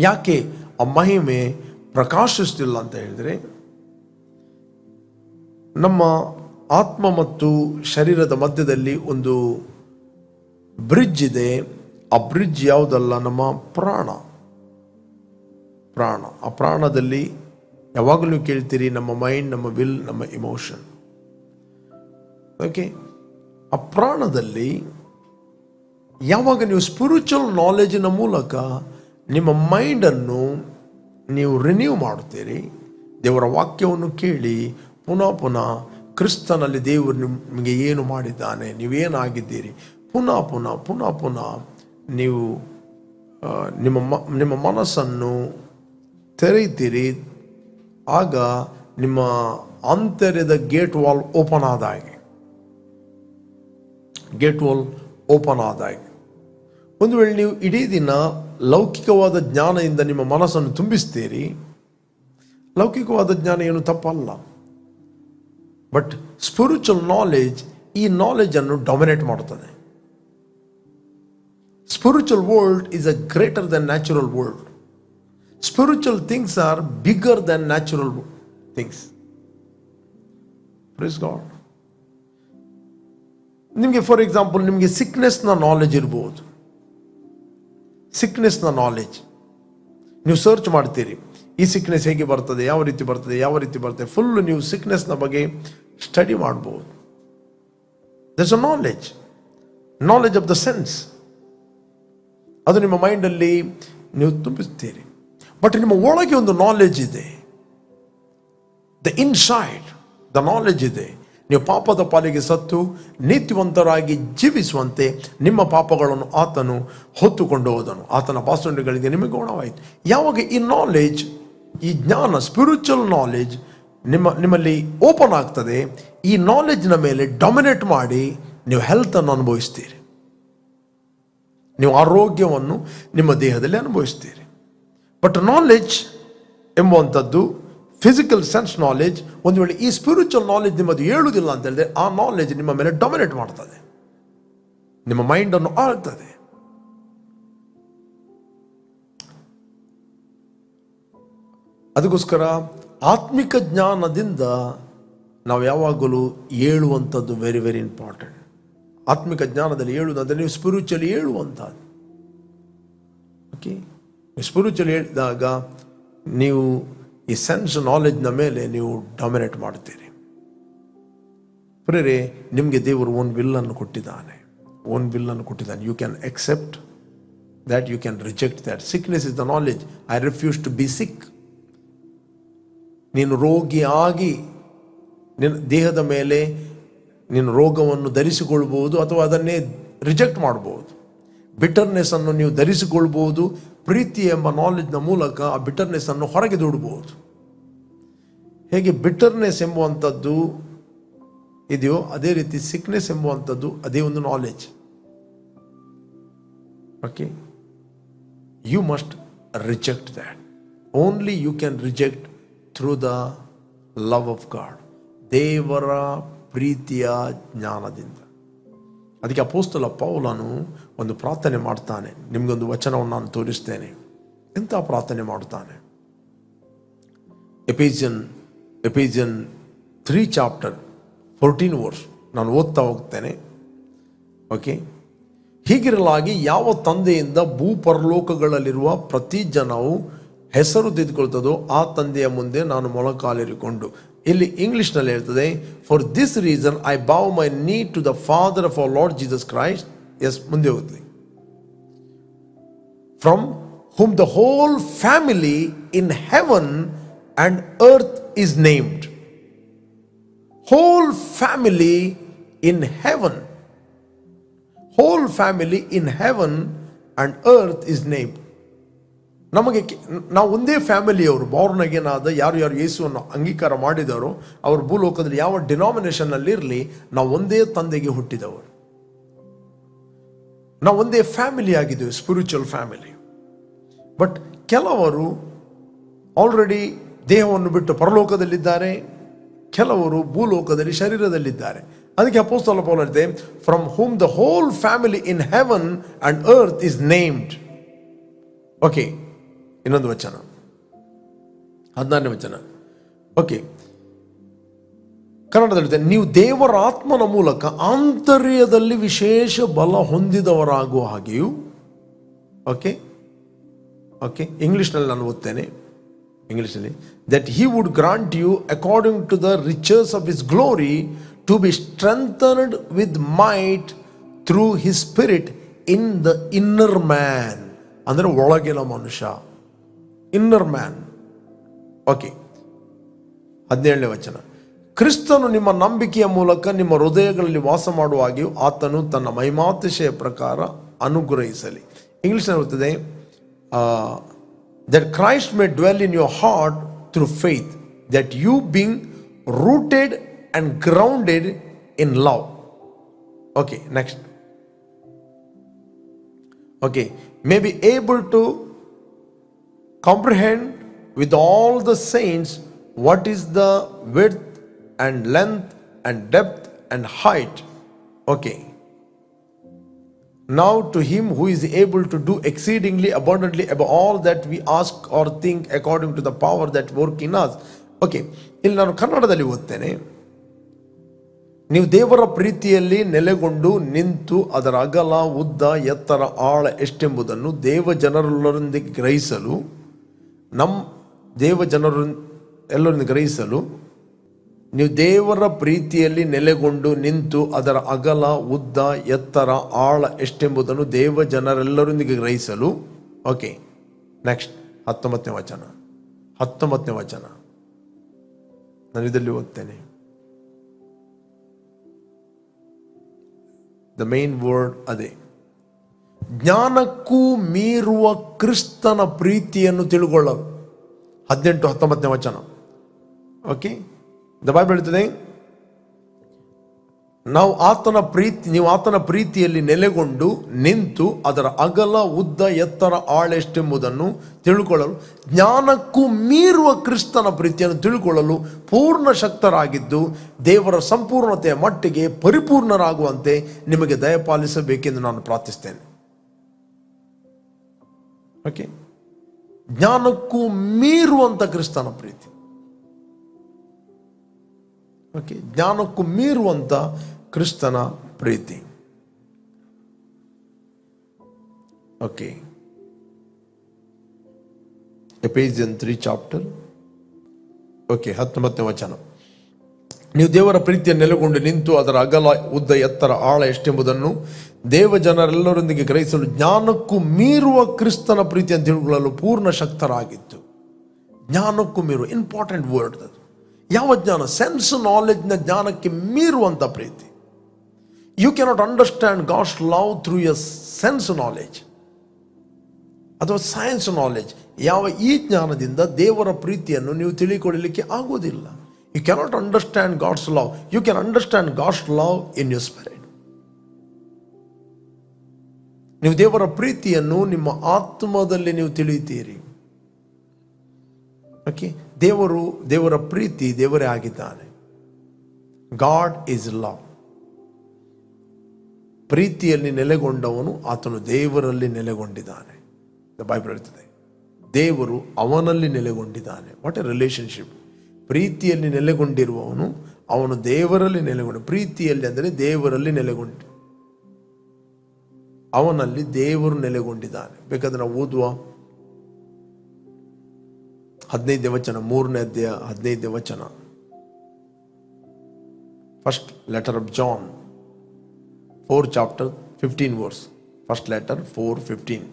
ಯಾಕೆ ಆ ಮಹಿಮೆ ಪ್ರಕಾಶಿಸ್ತಿಲ್ಲ ಅಂತ ಹೇಳಿದ್ರೆ, ನಮ್ಮ ಆತ್ಮ ಮತ್ತು ಶರೀರದ ಮಧ್ಯದಲ್ಲಿ ಒಂದು ಬ್ರಿಡ್ಜ್ ಇದೆ. ಆ ಬ್ರಿಡ್ಜ್ ಯಾವುದಲ್ಲ, ನಮ್ಮ ಪ್ರಾಣ. ಆ ಪ್ರಾಣದಲ್ಲಿ ಯಾವಾಗಲೂ ಕೇಳ್ತೀರಿ, ನಮ್ಮ ಮೈಂಡ್, ನಮ್ಮ ವಿಲ್, ನಮ್ಮ ಇಮೋಷನ್. ಓಕೆ, ಆ ಪ್ರಾಣದಲ್ಲಿ ಯಾವಾಗ ನೀವು ಸ್ಪಿರಿಚುವಲ್ ನಾಲೆಜಿನ ಮೂಲಕ ನಿಮ್ಮ ಮೈಂಡನ್ನು ನೀವು ರಿನ್ಯೂ ಮಾಡುತ್ತೀರಿ, ದೇವರ ವಾಕ್ಯವನ್ನು ಕೇಳಿ ಪುನಃ ಪುನಃ ಕ್ರಿಸ್ತನಲ್ಲಿ ದೇವರು ನಿಮಗೆ ಏನು ಮಾಡಿದ್ದಾನೆ, ನೀವೇನಾಗಿದ್ದೀರಿ, ಪುನಃ ಪುನಃ ಪುನಃ ಪುನಃ ನೀವು ನಿಮ್ಮ ಮನಸ್ಸನ್ನು ತೆರೆಯುತ್ತೀರಿ. ಆಗ ನಿಮ್ಮ ಆಂತರ್ಯದ ಗೇಟ್ ವಾಲ್ ಓಪನ್ ಆದ ಹಾಗೆ, ಒಂದು ವೇಳೆ ನೀವು ಇಡೀ ದಿನ ಲೌಕಿಕವಾದ ಜ್ಞಾನದಿಂದ ನಿಮ್ಮ ಮನಸ್ಸನ್ನು ತುಂಬಿಸ್ತೀರಿ. ಲೌಕಿಕವಾದ ಜ್ಞಾನ ಏನು ತಪ್ಪಲ್ಲ, ಬಟ್ ಸ್ಪಿರಿಚುವಲ್ ನಾಲೆಜ್ ಈ ನಾಲೆಜನ್ನು ಡಾಮಿನೇಟ್ ಮಾಡುತ್ತದೆ. Spiritual world is a greater than natural world. Spiritual things are bigger than natural things. Praise God. ನಿಮಗೆ ಫಾರ್ ಎಕ್ಸಾಂಪಲ್, ನಿಮಗೆ ಸಿಕ್ನೆಸ್ನ ನಾಲೆಜ್ ಇರ್ಬೋದು. ಸಿಕ್ನೆಸ್ನ ನಾಲೆಜ್ ನೀವು ಸರ್ಚ್ ಮಾಡ್ತೀರಿ, ಈ ಸಿಕ್ನೆಸ್ ಹೇಗೆ ಬರ್ತದೆ, ಯಾವ ರೀತಿ ಬರ್ತದೆ, ಫುಲ್ ನೀವು ಸಿಕ್ನೆಸ್ನ ಬಗ್ಗೆ ಸ್ಟಡಿ ಮಾಡ್ಬೋದು. That's a knowledge of the sense. ಅದು ನಿಮ್ಮ ಮೈಂಡಲ್ಲಿ ನೀವು ತುಂಬಿಸ್ತೀರಿ. ಬಟ್ ನಿಮ್ಮ ಒಳಗೆ ಒಂದು ನಾಲೆಜ್ ಇದೆ, ದ ಇನ್ಸೈಡ್ ದ ನಾಲೆಜ್ ಇದೆ. ನೀವು ಪಾಪದ ಪಾಲಿಗೆ ಸತ್ತು ನೀತಿವಂತರಾಗಿ ಜೀವಿಸುವಂತೆ ನಿಮ್ಮ ಪಾಪಗಳನ್ನು ಆತನು ಹೊತ್ತುಕೊಂಡು ಹೋದನು. ಆತನ ಪಾಸುಂಡೆಗಳಿಗೆ ನಿಮಗೆ ಗುಣವಾಯಿತು. ಯಾವಾಗ ಈ ನಾಲೆಜ್, ಈ ಜ್ಞಾನ, ಸ್ಪಿರಿಚುವಲ್ ನಾಲೆಜ್ ನಿಮ್ಮಲ್ಲಿ ಓಪನ್ ಆಗ್ತದೆ, ಈ ನಾಲೆಜ್ನ ಮೇಲೆ ಡಾಮಿನೇಟ್ ಮಾಡಿ ನೀವು ಹೆಲ್ತನ್ನು ಅನುಭವಿಸ್ತೀರಿ, ನೀವು ಆರೋಗ್ಯವನ್ನು ನಿಮ್ಮ ದೇಹದಲ್ಲಿ ಅನುಭವಿಸ್ತೀರಿ. ಬಟ್ ನಾಲೆಜ್ ಎಂಬುವಂಥದ್ದು, ಫಿಸಿಕಲ್ ಸೆನ್ಸ್ ನಾಲೆಜ್, ಒಂದು ವೇಳೆ ಈ ಸ್ಪಿರಿಚುವಲ್ ನಾಲೆಜ್ ನಿಮ್ಮದು ಹೇಳುವುದಿಲ್ಲ ಅಂತ ಹೇಳಿದ್ರೆ, ಆ ನಾಲೆಜ್ ನಿಮ್ಮ ಮೇಲೆ ಡಾಮಿನೇಟ್ ಮಾಡ್ತದೆ, ನಿಮ್ಮ ಮೈಂಡನ್ನು ಆಳ್ತದೆ. ಅದಕ್ಕೋಸ್ಕರ ಆತ್ಮಿಕ ಜ್ಞಾನದಿಂದ ನಾವು ಯಾವಾಗಲೂ ಹೇಳುವಂಥದ್ದು ವೆರಿ ವೆರಿ ಇಂಪಾರ್ಟೆಂಟ್. ಆತ್ಮಿಕ ಜ್ಞಾನದಲ್ಲಿ ಹೇಳುವುದಂದರೆ ನೀವು ಸ್ಪಿರಿಚುವಲಿ ಹೇಳುವಂಥದ್ದು. ಓಕೆ, ಸ್ಪಿರಿಚುವಲಿ ಹೇಳಿದಾಗ ನೀವು ಈ ಸೆನ್ಸ್ ನಾಲೆಜ್ನ ಮೇಲೆ ನೀವು ಡಾಮಿನೇಟ್ ಮಾಡ್ತೀರಿ. ಪ್ರೇರೆ, ನಿಮಗೆ ದೇವರು ಓನ್ ವಿಲ್ಲನ್ನು ಕೊಟ್ಟಿದ್ದಾನೆ. You can accept that, you can reject that. Sickness is the knowledge. I refuse to be sick. ನೀನು ರೋಗಿಯಾಗಿ ನಿನ್ನ ದೇಹದ ಮೇಲೆ ನೀನು ರೋಗವನ್ನು ಧರಿಸಿಕೊಳ್ಬಹುದು, ಅಥವಾ ಅದನ್ನೇ ರಿಜೆಕ್ಟ್ ಮಾಡಬಹುದು. ಬಿಟರ್ನೆಸ್ ಅನ್ನು ನೀವು ಧರಿಸಿಕೊಳ್ಬಹುದು. ಪ್ರೀತಿ ಎಂಬ ನಾಲೆಜ್ನ ಮೂಲಕ ಆ ಬಿಟರ್ನೆಸ್ ಅನ್ನು ಹೊರಗೆ ದೂಡಬಹುದು. ಹೇಗೆ ಬಿಟರ್ನೆಸ್ ಎಂಬುವಂಥದ್ದು ಇದೆಯೋ, ಅದೇ ರೀತಿ ಸಿಕ್ನೆಸ್ ಎಂಬುವಂಥದ್ದು ಅದೇ ಒಂದು knowledge. Okay, you must reject that. Only you can reject through the love of God. ದೇವರ ಪ್ರೀತಿಯ ಜ್ಞಾನದಿಂದ. ಅದಕ್ಕೆ ಅಪೊಸ್ತಲ ಪೌಲನು ಒಂದು ಪ್ರಾರ್ಥನೆ ಮಾಡ್ತಾನೆ. ನಿಮಗೊಂದು ವಚನವನ್ನು ನಾನು ತೋರಿಸ್ತೇನೆ. ಎಂಥ ಪ್ರಾರ್ಥನೆ ಮಾಡ್ತಾನೆ. ಎಫೆಸಿಯನ್ 3 ಚಾಪ್ಟರ್ 14 ವರ್ಸ್ ನಾನು ಓದ್ತಾ ಹೋಗ್ತೇನೆ. ಓಕೆ. ಹೀಗಿರಲಾಗಿ ಯಾವ ತಂದೆಯಿಂದ ಭೂಪರಲೋಕಗಳಲ್ಲಿರುವ ಪ್ರತಿ ಜನವು ಹೆಸರು ತೆಗೆದುಕೊಳ್ತದೋ ಆ ತಂದೆಯ ಮುಂದೆ ನಾನು ಮೊಳಕಾಲಿರಿಕೊಂಡು. ಇಲ್ಲಿ ಇಂಗ್ಲಿಷ್ನಲ್ಲಿ ಹೇಳ್ತದೆ, for this reason I bow my knee to the Father of our Lord Jesus Christ. Yes, ಮುಂದೆ ಹೋಗ್ತದೆ. From whom the whole family in heaven and earth is named. Whole family in heaven. Whole family in heaven and earth is named. ನಮಗೆ ನಾವು ಒಂದೇ ಫ್ಯಾಮಿಲಿಯವರು, Born again ಆದ ಯಾರು ಯೇಸುವನ್ನು ಅಂಗೀಕಾರ ಮಾಡಿದವರು, ಅವರು ಭೂಲೋಕದಲ್ಲಿ ಯಾವ ಡಿನಾಮಿನೇಷನ್ನಲ್ಲಿ ಇರಲಿ, ನಾವು ಒಂದೇ ತಂದೆಗೆ ಹುಟ್ಟಿದವರು. ನಾವು ಒಂದೇ ಫ್ಯಾಮಿಲಿ ಆಗಿದ್ದೇವೆ, ಸ್ಪಿರಿಚುವಲ್ ಫ್ಯಾಮಿಲಿ. ಬಟ್ ಕೆಲವರು ಆಲ್ರೆಡಿ ದೇಹವನ್ನು ಬಿಟ್ಟು ಪರಲೋಕದಲ್ಲಿದ್ದಾರೆ, ಕೆಲವರು ಭೂಲೋಕದಲ್ಲಿ ಶರೀರದಲ್ಲಿದ್ದಾರೆ. ಅದಕ್ಕೆ ಅಪೊಸ್ತಲ ಪೌಲ ಹೇಳ್ತಾರೆ, from whom the whole family in heaven and earth is named. Okay, ಇನ್ನೊಂದು ವಚನ, 14ನೇ ವಚನ. ಓಕೆ, ಕನ್ನಡದಲ್ಲಿ, ನೀವು ದೇವರ ಆತ್ಮನ ಮೂಲಕ ಆಂತರ್ಯದಲ್ಲಿ ವಿಶೇಷ ಬಲ ಹೊಂದಿದವರಾಗುವ ಹಾಗೆಯೂ. ಓಕೆ ಓಕೆ, ಇಂಗ್ಲಿಷ್ನಲ್ಲಿ ನಾನು ಓದ್ತೇನೆ. ಇಂಗ್ಲಿಷಲ್ಲಿ, that he would grant you according to the riches of his glory to be strengthened with might through his Spirit in the inner man. ಅಂದರೆ ಒಳಗಿನ ಮನುಷ್ಯ, ಇನ್ನರ್ ಮ್ಯಾನ್. ಓಕೆ, 17ನೇ ವಚನ. ಕ್ರಿಸ್ತನು ನಿಮ್ಮ ನಂಬಿಕೆಯ ಮೂಲಕ ನಿಮ್ಮ ಹೃದಯಗಳಲ್ಲಿ ವಾಸ ಮಾಡುವ ಹಾಗೆಯೂ ಆತನು ತನ್ನ ಮಹಿಮಾತಿಶಯ ಪ್ರಕಾರ ಅನುಗ್ರಹಿಸಲಿ. ಇಂಗ್ಲಿಷ್ನಲ್ಲಿ ಓದ್ತದೆ, that Christ may dwell in your heart through faith, that you being rooted and grounded in love. Okay, next. Okay, may be able to comprehend with all the saints what is the width and length and depth and height. Okay. Now to him who is able to do exceedingly abundantly above all that we ask or think according to the power that work in us. Okay, ಇಲ್ಲಿ ನಾನು ಕನ್ನಡದಲ್ಲಿ ಓದ್ತೇನೆ. ನೀವು ದೇವರ ಪ್ರೀತಿಯಲ್ಲಿ ನೆಲೆಗೊಂಡು ನಿಂತು ಅದರ ಅಗಲ, ಉದ್ದ, ಎತ್ತರ, ಆಳ ಎಷ್ಟೆಂಬುದನ್ನು ದೇವಜನರೆಲ್ಲರೊಂದಿಗೆ ಗ್ರಹಿಸಲು ನೀವು ದೇವರ ಪ್ರೀತಿಯಲ್ಲಿ ನೆಲೆಗೊಂಡು ನಿಂತು ಅದರ ಅಗಲ, ಉದ್ದ, ಎತ್ತರ, ಆಳ ಎಷ್ಟೆಂಬುದನ್ನು ದೇವ ಜನರೆಲ್ಲರೊಂದಿಗೆ ಗ್ರಹಿಸಲು. ಓಕೆ, ನೆಕ್ಸ್ಟ್ 19ನೇ ವಚನ ನಾನು ಇದರಲ್ಲಿ ಓದ್ತೇನೆ. ದ ಮೇನ್ ವರ್ಡ್ ಅದೇ, ಜ್ಞಾನಕ್ಕೂ ಮೀರುವ ಕ್ರಿಸ್ತನ ಪ್ರೀತಿಯನ್ನು ತಿಳುಕೊಳ್ಳಲು. 18-19ನೇ ವಚನ. ಓಕೆ, ದ ಬೈಬಲ್ ಹೇಳ್ತದೆ, ನೀವು ಆತನ ಪ್ರೀತಿಯಲ್ಲಿ ನೆಲೆಗೊಂಡು ನಿಂತು ಅದರ ಅಗಲ, ಉದ್ದ, ಎತ್ತರ, ಆಳೆಷ್ಟೆಂಬುದನ್ನು ತಿಳ್ಕೊಳ್ಳಲು, ಜ್ಞಾನಕ್ಕೂ ಮೀರುವ ಕ್ರಿಸ್ತನ ಪ್ರೀತಿಯನ್ನು ತಿಳ್ಕೊಳ್ಳಲು ಪೂರ್ಣ ಶಕ್ತರಾಗಿದ್ದು ದೇವರ ಸಂಪೂರ್ಣತೆಯ ಮಟ್ಟಿಗೆ ಪರಿಪೂರ್ಣರಾಗುವಂತೆ ನಿಮಗೆ ದಯಪಾಲಿಸಬೇಕೆಂದು ನಾನು ಪ್ರಾರ್ಥಿಸ್ತೇನೆ. ಓಕೆ, ಜ್ಞಾನಕ್ಕೂ ಮೀರುವಂತ ಕ್ರಿಸ್ತನ ಪ್ರೀತಿ. ಓಕೆ, ಜ್ಞಾನಕ್ಕೂ ಮೀರುವಂತ ಕ್ರಿಸ್ತನ ಪ್ರೀತಿ. Okay, Ephesian 3 chapter. ಓಕೆ, 19ನೇ ವಚನ. ನೀವು ದೇವರ ಪ್ರೀತಿಯನ್ನು ನೆಲೆಗೊಂಡು ನಿಂತು ಅದರ ಅಗಲ, ಉದ್ದ, ಎತ್ತರ, ಆಳ ಎಷ್ಟೆಂಬುದನ್ನು ದೇವ ಜನರೆಲ್ಲರೊಂದಿಗೆ ಗ್ರಹಿಸಲು ಜ್ಞಾನಕ್ಕೂ ಮೀರುವ ಕ್ರಿಸ್ತನ ಪ್ರೀತಿಯನ್ನು ತಿಳ್ಕೊಳ್ಳಲು ಪೂರ್ಣ ಶಕ್ತರಾಗಿತ್ತು. ಜ್ಞಾನಕ್ಕೂ ಮೀರುವ, ಇಂಪಾರ್ಟೆಂಟ್ ವರ್ಡ್ ಅದು. ಯಾವ ಜ್ಞಾನ? ಸೆನ್ಸ್ ನಾಲೆಜ್ನ ಜ್ಞಾನಕ್ಕೆ ಮೀರುವಂಥ ಪ್ರೀತಿ. You cannot understand God's love through your sense knowledge ಅಥವಾ ಸೈನ್ಸ್ ನಾಲೆಜ್. ಈ ಜ್ಞಾನದಿಂದ ದೇವರ ಪ್ರೀತಿಯನ್ನು ನೀವು ತಿಳಿಕೊಳ್ಳಲಿಕ್ಕೆ ಆಗೋದಿಲ್ಲ. You cannot understand God's love. You can understand God's love in your spirit. ನೀವು ದೇವರ ಪ್ರೀತಿಯನ್ನು ನಿಮ್ಮ ಆತ್ಮದಲ್ಲಿ ನೀವು ತಿಳಿಯುತ್ತೀರಿ. ಓಕೆ, ದೇವರ ಪ್ರೀತಿ ದೇವರೇ ಆಗಿದ್ದಾನೆ. God is love. ಪ್ರೀತಿಯಲ್ಲಿ ನೆಲೆಗೊಂಡವನು ಆತನು ದೇವರಲ್ಲಿ ನೆಲೆಗೊಂಡಿದ್ದಾನೆ. ಬೈಬಲ್ ಹೇಳ್ತದೆ ದೇವರು ಅವನಲ್ಲಿ ನೆಲೆಗೊಂಡಿದ್ದಾನೆ. What A relationship. ಪ್ರೀತಿಯಲ್ಲಿ ನೆಲೆಗೊಂಡಿರುವವನು ಅವನು ದೇವರಲ್ಲಿ ನೆಲೆಗೊಂಡ. ಪ್ರೀತಿಯಲ್ಲಿ ಅಂದರೆ ದೇವರಲ್ಲಿ ನೆಲೆಗೊಂಡು, ಅವನಲ್ಲಿ ದೇವರು ನೆಲೆಗೊಂಡಿದ್ದಾನೆ. ಬೇಕಾದ್ರೆ ನಾವು ಓದುವ 15ನೇ ವಚನ, 3ನೇ ಅಧ್ಯಾಯ 15ನೇ ವಚನ. First letter of John 4 chapter 15 verse. First letter 4:15.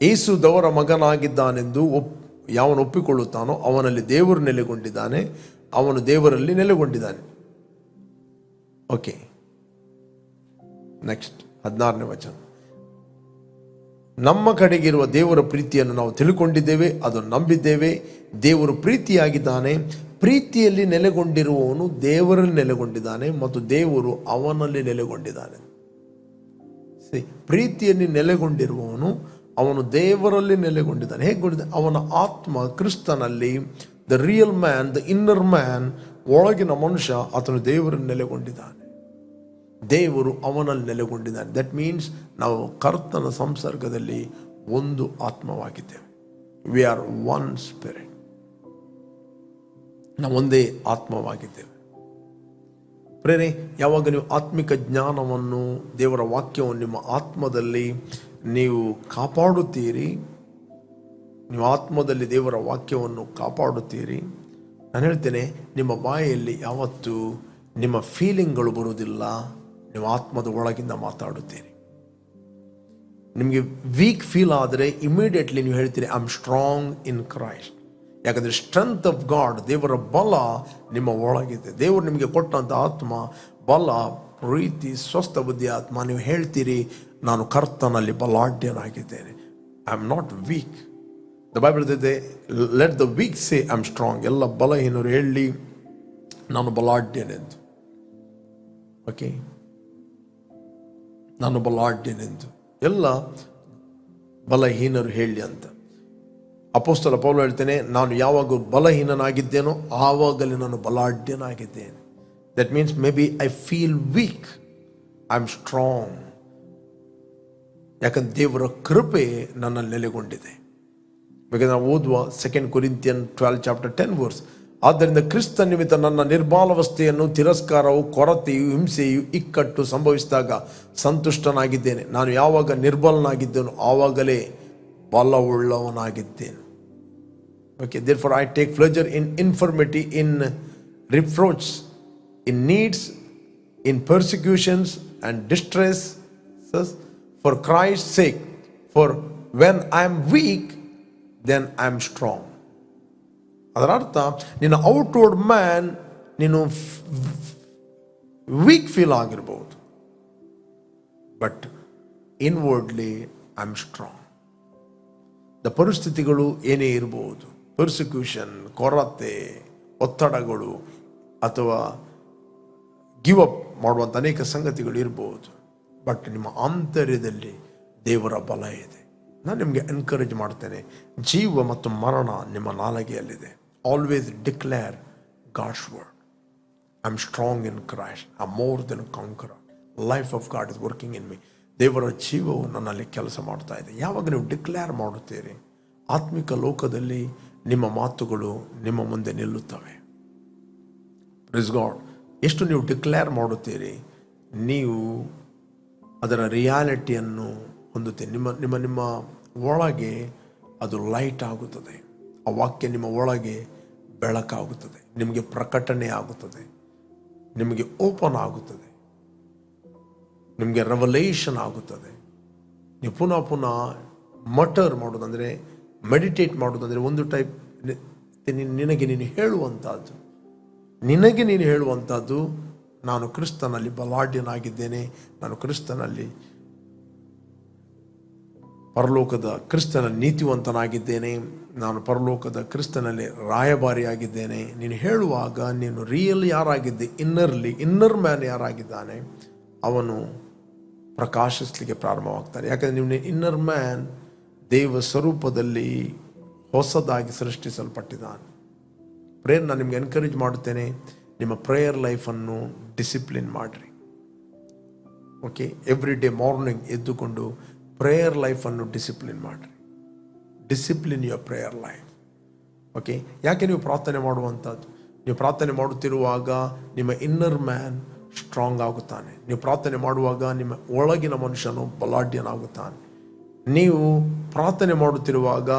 ಯೇಸು ದೇವರ ಮಗನಾಗಿದ್ದಾನೆಂದು ಯಾವನು ಒಪ್ಪಿಕೊಳ್ಳುತ್ತಾನೋ ಅವನಲ್ಲಿ ದೇವರು ನೆಲೆಗೊಂಡಿದ್ದಾನೆ, ಅವನು ದೇವರಲ್ಲಿ ನೆಲೆಗೊಂಡಿದ್ದಾನೆ. ಓಕೆ, ನೆಕ್ಸ್ಟ್ 16ನೇ ವಚನ. ನಮ್ಮ ಕಡೆಗಿರುವ ದೇವರ ಪ್ರೀತಿಯನ್ನು ನಾವು ತಿಳ್ಕೊಂಡಿದ್ದೇವೆ, ಅದನ್ನು ನಂಬಿದ್ದೇವೆ. ದೇವರು ಪ್ರೀತಿಯಾಗಿದ್ದಾನೆ. ಪ್ರೀತಿಯಲ್ಲಿ ನೆಲೆಗೊಂಡಿರುವವನು ದೇವರಲ್ಲಿ ನೆಲೆಗೊಂಡಿದ್ದಾನೆ ಮತ್ತು ದೇವರು ಅವನಲ್ಲಿ ನೆಲೆಗೊಂಡಿದ್ದಾನೆ. ಪ್ರೀತಿಯಲ್ಲಿ ನೆಲೆಗೊಂಡಿರುವವನು ಅವನು ದೇವರಲ್ಲಿ ನೆಲೆಗೊಂಡಿದ್ದಾನೆ. ಹೇಗೆ ಗೊಂಡಿದ್ದಾನೆ? ಅವನ ಆತ್ಮ ಕ್ರಿಸ್ತನಲ್ಲಿ, the real man, the inner man, ಒಳಗಿನ ಮನುಷ್ಯ ಆತನು ದೇವರಲ್ಲಿ ನೆಲೆಗೊಂಡಿದ್ದಾನೆ. ದೇವರು ಅವನಲ್ಲಿ ನೆಲೆಗೊಂಡಿದ್ದಾನೆ. ದಟ್ ಮೀನ್ಸ್ ನಾವು ಕರ್ತನ ಸಂಸರ್ಗದಲ್ಲಿ ಒಂದು ಆತ್ಮವಾಗಿದ್ದೇವೆ. We are one spirit. ನಾವು ಒಂದೇ ಆತ್ಮವಾಗಿದ್ದೇವೆ. ಪ್ರೇರೆ, ಯಾವಾಗ ನೀವು ಆತ್ಮಿಕ ಜ್ಞಾನವನ್ನು, ದೇವರ ವಾಕ್ಯವನ್ನು ನಿಮ್ಮ ಆತ್ಮದಲ್ಲಿ ನೀವು ಕಾಪಾಡುತ್ತೀರಿ, ನೀವು ಆತ್ಮದಲ್ಲಿ ದೇವರ ವಾಕ್ಯವನ್ನು ಕಾಪಾಡುತ್ತೀರಿ, ನಾನು ಹೇಳ್ತೇನೆ, ನಿಮ್ಮ ಬಾಯಲ್ಲಿ ಯಾವತ್ತೂ ನಿಮ್ಮ ಫೀಲಿಂಗ್ಗಳು ಬರುವುದಿಲ್ಲ. ನೀವು ಆತ್ಮದ ಒಳಗಿಂದ ಮಾತಾಡುತ್ತೀರಿ. ನಿಮಗೆ ವೀಕ್ ಫೀಲ್ ಆದರೆ ಇಮಿಡಿಯೇಟ್ಲಿ ನೀವು ಹೇಳ್ತೀರಿ I am strong in Christ. ಯಾಕಂದರೆ ಸ್ಟ್ರೆಂತ್ ಆಫ್ ಗಾಡ್, ದೇವರ ಬಲ ನಿಮ್ಮ ಒಳಗಿದೆ. ದೇವರು ನಿಮಗೆ ಕೊಟ್ಟಂಥ ಆತ್ಮ ಬಲ, ಪ್ರೀತಿ, ಸ್ವಸ್ಥ ಬುದ್ಧಿ ಆತ್ಮ. ನೀವು ಹೇಳ್ತೀರಿ ನಾನು ಕರ್ತನಲ್ಲಿ ಬಲಾಢ್ಯನಾಗಿದ್ದೇನೆ. I am not weak. The Bible ಇದೆ, let the weak say I am strong. ಎಲ್ಲ ಬಲಹೀನರು ಹೇಳಿ ನಾನು ಬಲಾಢ್ಯನೆಂದು. ಓಕೆ, ನಾನು ಬಲಾಢ್ಯನೆಂದು ಎಲ್ಲ ಬಲಹೀನರು ಹೇಳಿ ಅಂತ. ಅಪೊಸ್ತಲ ಪೌಲ ಹೇಳ್ತೇನೆ, ನಾನು ಯಾವಾಗ ಬಲಹೀನನಾಗಿದ್ದೇನೋ ಆವಾಗಲೇ ನಾನು ಬಲಾಢ್ಯನಾಗಿದ್ದೇನೆ. That means maybe I feel weak, I am strong. ಯಾಕಂದ್ರೆ ದೇವರ ಕೃಪೆ ನನ್ನಲ್ಲಿ ನೆಲೆಗೊಂಡಿದೆ. ಬೇಕಾದ್ರೆ ನಾವು ಓದುವ 2 Corinthians 12 chapter 10 verse. ಆದ್ದರಿಂದ ಕ್ರಿಸ್ತ ನಿಮಿತ್ತ ನನ್ನ ನಿರ್ಬಾಲಾವಸ್ಥೆಯನ್ನು, ತಿರಸ್ಕಾರವು, ಕೊರತೆಯು, ಹಿಂಸೆಯು, ಇಕ್ಕಟ್ಟು ಸಂಭವಿಸಿದಾಗ ಸಂತುಷ್ಟನಾಗಿದ್ದೇನೆ. ನಾನು ಯಾವಾಗ ನಿರ್ಬಲನಾಗಿದ್ದೇನೋ ಆವಾಗಲೇ ಬಲವುಳ್ಳವನಾಗಿದ್ದೇನೆ. Okay, therefore I take pleasure in infirmity, in reproach, in needs, in persecutions and distresses for Christ's sake. For when I am weak, then I am strong. ಅದರ ಅರ್ಥ, ನಿನ್ನ ಔಟ್ವರ್ಡ್ ಮ್ಯಾನ್ ನೀನು ವೀಕ್ ಫೀಲ್ ಆಗಿರ್ಬೋದು, but inwardly I am strong. The ಪರಿಸ್ಥಿತಿಗಳು ಏನೇ ಇರ್ಬೋದು, persecution, ಕೊರತೆ, ಒತ್ತಡಗಳು, ಅಥವಾ ಗಿವ್ ಅಪ್ ಮಾಡುವಂಥ ಅನೇಕ ಸಂಗತಿಗಳು ಇರ್ಬೋದು, ಬಟ್ ನಿಮ್ಮ ಆಂತರ್ಯದಲ್ಲಿ ದೇವರ ಬಲ ಇದೆ. ನಾನು ನಿಮಗೆ ಎನ್ಕರೇಜ್ ಮಾಡ್ತೇನೆ, ಜೀವ ಮತ್ತು ಮರಣ ನಿಮ್ಮ ನಾಲಿಗೆಯಲ್ಲಿದೆ. Always declare God's word. I am strong in Christ, I am more than conqueror. Life of God is working in me. ದೇವರ ಜೀವವು ನನ್ನಲ್ಲಿ ಕೆಲಸ ಮಾಡ್ತಾ ಇದೆ. ಯಾವಾಗ ನೀವು ಡಿಕ್ಲೇರ್ ಮಾಡುತ್ತೀರಿ, ಆತ್ಮಿಕ ಲೋಕದಲ್ಲಿ ನಿಮ್ಮ ಮಾತುಗಳು ನಿಮ್ಮ ಮುಂದೆ ನಿಲ್ಲುತ್ತವೆ. Praise god. ಎಷ್ಟು ನೀವು ಡಿಕ್ಲೇರ್ ಮಾಡುತ್ತೀರಿ, ನೀವು ಅದರ ರಿಯಾಲಿಟಿಯನ್ನು ಹೊಂದುತ್ತೀರಿ. ನಿಮ್ಮ ನಿಮ್ಮ ನಿಮ್ಮ ಒಳಗೆ ಅದು ಲೈಟ್ ಆಗುತ್ತದೆ. ಆ ವಾಕ್ಯ ನಿಮ್ಮ ಒಳಗೆ ಬೆಳಕಾಗುತ್ತದೆ, ನಿಮಗೆ ಪ್ರಕಟಣೆ ಆಗುತ್ತದೆ, ನಿಮಗೆ ಓಪನ್ ಆಗುತ್ತದೆ, ನಿಮಗೆ ರೆವಲೇಷನ್ ಆಗುತ್ತದೆ. ನೀವು ಪುನಃ ಪುನಃ ಮಟರ್ ಮಾಡೋದಂದರೆ, ಮೆಡಿಟೇಟ್ ಮಾಡೋದಂದರೆ ಒಂದು ಟೈಪ್ ನಿನಗೆ ನೀನು ಹೇಳುವಂಥದ್ದು, ನಿನಗೆ ನೀನು ಹೇಳುವಂಥದ್ದು, ನಾನು ಕ್ರಿಸ್ತನಲ್ಲಿ ಬಲಾಢ್ಯನಾಗಿದ್ದೇನೆ, ನಾನು ಕ್ರಿಸ್ತನಲ್ಲಿ ಪರಲೋಕದ ಕ್ರಿಸ್ತನಲ್ಲಿ ನೀತಿವಂತನಾಗಿದ್ದೇನೆ, ನಾನು ಪರಲೋಕದ ಕ್ರಿಸ್ತನಲ್ಲಿ ರಾಯಭಾರಿಯಾಗಿದ್ದೇನೆ. ನೀನು ಹೇಳುವಾಗ ನೀನು ರಿಯಲ್ ಯಾರಾಗಿದ್ದೆ, ಇನ್ನರ್ ಮ್ಯಾನ್ ಯಾರಾಗಿದ್ದಾನೆ, ಅವನು ಪ್ರಕಾಶಿಸಲಿಕ್ಕೆ ಪ್ರಾರಂಭವಾಗ್ತಾನೆ. ಯಾಕಂದರೆ ನೀವು ಇನ್ನರ್ ಮ್ಯಾನ್ ದೇವ ಸ್ವರೂಪದಲ್ಲಿ ಹೊಸದಾಗಿ ಸೃಷ್ಟಿಸಲ್ಪಟ್ಟಿದ್ದಾನೆ. ಪ್ರೇಯರ್ ನಾನು ನಿಮ್ಗೆ ಎನ್ಕರೇಜ್ ಮಾಡುತ್ತೇನೆ, ನಿಮ್ಮ ಪ್ರೇಯರ್ ಲೈಫನ್ನು ಡಿಸಿಪ್ಲಿನ್ ಮಾಡಿರಿ. ಓಕೆ, ಎವ್ರಿ ಡೇ ಮಾರ್ನಿಂಗ್ ಎದ್ದುಕೊಂಡು ಪ್ರೇಯರ್ ಲೈಫನ್ನು ಡಿಸಿಪ್ಲಿನ್ ಮಾಡಿರಿ. Discipline your prayer life. Okay, ಯಾಕೆ ನೀವು ಪ್ರಾರ್ಥನೆ ಮಾಡುವಂಥದ್ದು? ನೀವು ಪ್ರಾರ್ಥನೆ ಮಾಡುತ್ತಿರುವಾಗ ನಿಮ್ಮ ಇನ್ನರ್ ಮ್ಯಾನ್ ಸ್ಟ್ರಾಂಗ್ ಆಗುತ್ತಾನೆ. ನೀವು ಪ್ರಾರ್ಥನೆ ಮಾಡುವಾಗ ನಿಮ್ಮ ಒಳಗಿನ ಮನುಷ್ಯನು ಬಲಾಢ್ಯನಾಗುತ್ತಾನೆ. ನೀವು ಪ್ರಾರ್ಥನೆ ಮಾಡುತ್ತಿರುವಾಗ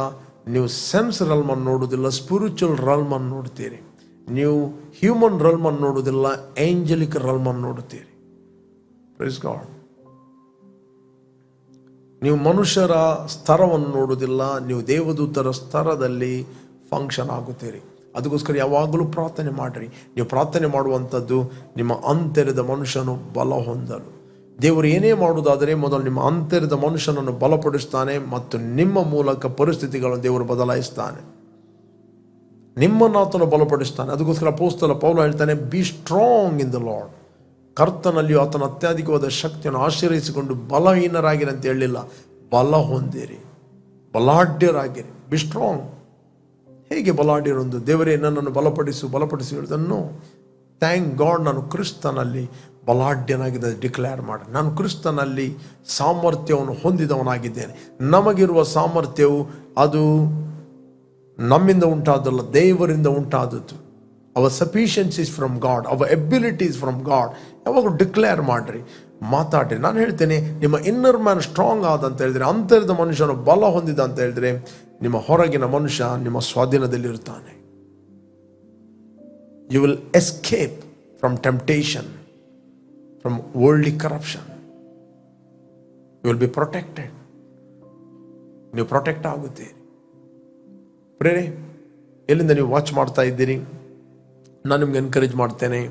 ನೀವು ಸೆನ್ಸ್ ರಲ್ಮನ್ನು ನೋಡುವುದಿಲ್ಲ, ಸ್ಪಿರಿಚುವಲ್ ರಲ್ಮನ್ನು ನೋಡ್ತೀರಿ. ನೀವು ಹ್ಯೂಮನ್ ರಲ್ಮನ್ನು ನೋಡುವುದಿಲ್ಲ, ಏಂಜಲಿಕ್ ರಲ್ಮನ್ನು ನೋಡುತ್ತೀರಿ. Praise God. ನೀವು ಮನುಷ್ಯರ ಸ್ತರವನ್ನು ನೋಡುವುದಿಲ್ಲ, ನೀವು ದೇವದೂತರ ಸ್ತರದಲ್ಲಿ ಫಂಕ್ಷನ್ ಆಗುತ್ತೀರಿ. ಅದಕ್ಕೋಸ್ಕರ ಯಾವಾಗಲೂ ಪ್ರಾರ್ಥನೆ ಮಾಡಿರಿ. ನೀವು ಪ್ರಾರ್ಥನೆ ಮಾಡುವಂಥದ್ದು ನಿಮ್ಮ ಅಂತರ್ಯದ ಮನುಷ್ಯನು ಬಲ ಹೊಂದಲು. ದೇವರು ಏನೇ ಮಾಡುವುದಾದರೆ ಮೊದಲು ನಿಮ್ಮ ಅಂತರ್ಯದ ಮನುಷ್ಯನನ್ನು ಬಲಪಡಿಸ್ತಾನೆ ಮತ್ತು ನಿಮ್ಮ ಮೂಲಕ ಪರಿಸ್ಥಿತಿಗಳನ್ನು ದೇವರು ಬದಲಾಯಿಸ್ತಾನೆ. ನಿಮ್ಮನ್ನಾತನು ಬಲಪಡಿಸ್ತಾನೆ. ಅದಕ್ಕೋಸ್ಕರ ಅಪೊಸ್ತಲ ಪೌಲ ಹೇಳ್ತಾನೆ, be strong in the Lord. ಕರ್ತನಲ್ಲಿಯೂ ಆತನ ಅತ್ಯಧಿಕವಾದ ಶಕ್ತಿಯನ್ನು ಆಶ್ರಯಿಸಿಕೊಂಡು ಬಲಹೀನರಾಗಿರಿ ಅಂತ ಹೇಳಲಿಲ್ಲ, ಬಲ ಹೊಂದಿರಿ, ಬಲಾಢ್ಯರಾಗಿರಿ. Be strong. ಹೇಗೆ ಬಲಾಢ್ಯರೊಂದು? ದೇವರೇ ನನ್ನನ್ನು ಬಲಪಡಿಸಿ ಹೇಳಿದನ್ನು. ಥ್ಯಾಂಕ್ ಗಾಡ್, ನಾನು ಕ್ರಿಸ್ತನಲ್ಲಿ ಬಲಾಢ್ಯನಾಗಿದ್ದ ಡಿಕ್ಲೇರ್ ಮಾಡಿ, ನಾನು ಕ್ರಿಸ್ತನಲ್ಲಿ ಸಾಮರ್ಥ್ಯವನ್ನು ಹೊಂದಿದವನಾಗಿದ್ದೇನೆ. ನಮಗಿರುವ ಸಾಮರ್ಥ್ಯವು ಅದು ನಮ್ಮಿಂದ ಉಂಟಾದಲ್ಲ, ದೇವರಿಂದ ಉಂಟಾದದ್ದು. Our sufficiency is from God, our ability is from God. ಯಾವಾಗಲೂ ಡಿಕ್ಲೇರ್ ಮಾಡಿರಿ, ಮಾತಾಡ್ರಿ. ನಾನು ಹೇಳ್ತೇನೆ, ನಿಮ್ಮ ಇನ್ನರ್ ಮ್ಯಾನ್ ಸ್ಟ್ರಾಂಗ್ ಆದ ಅಂತ ಹೇಳಿದ್ರೆ, ಅಂತರ್ಯದ ಮನುಷ್ಯನು ಬಲ ಹೊಂದಿದ ಅಂತ ಹೇಳಿದ್ರೆ, ನಿಮ್ಮ ಹೊರಗಿನ ಮನುಷ್ಯ ನಿಮ್ಮ ಸ್ವಾಧೀನದಲ್ಲಿರುತ್ತಾನೆ. You will escape from temptation, from worldly corruption. You will be protected. ನೀವು ಪ್ರೊಟೆಕ್ಟ್ ಆಗುತ್ತೀರಿ. ಪ್ರೇರೆ, ಎಲ್ಲಿಂದ ನೀವು ವಾಚ್ ಮಾಡ್ತಾ ಇದ್ದೀರಿ? ನಾನು ನಿಮ್ಗೆ ಎನ್ಕರೇಜ್ ಮಾಡ್ತೇನೆ,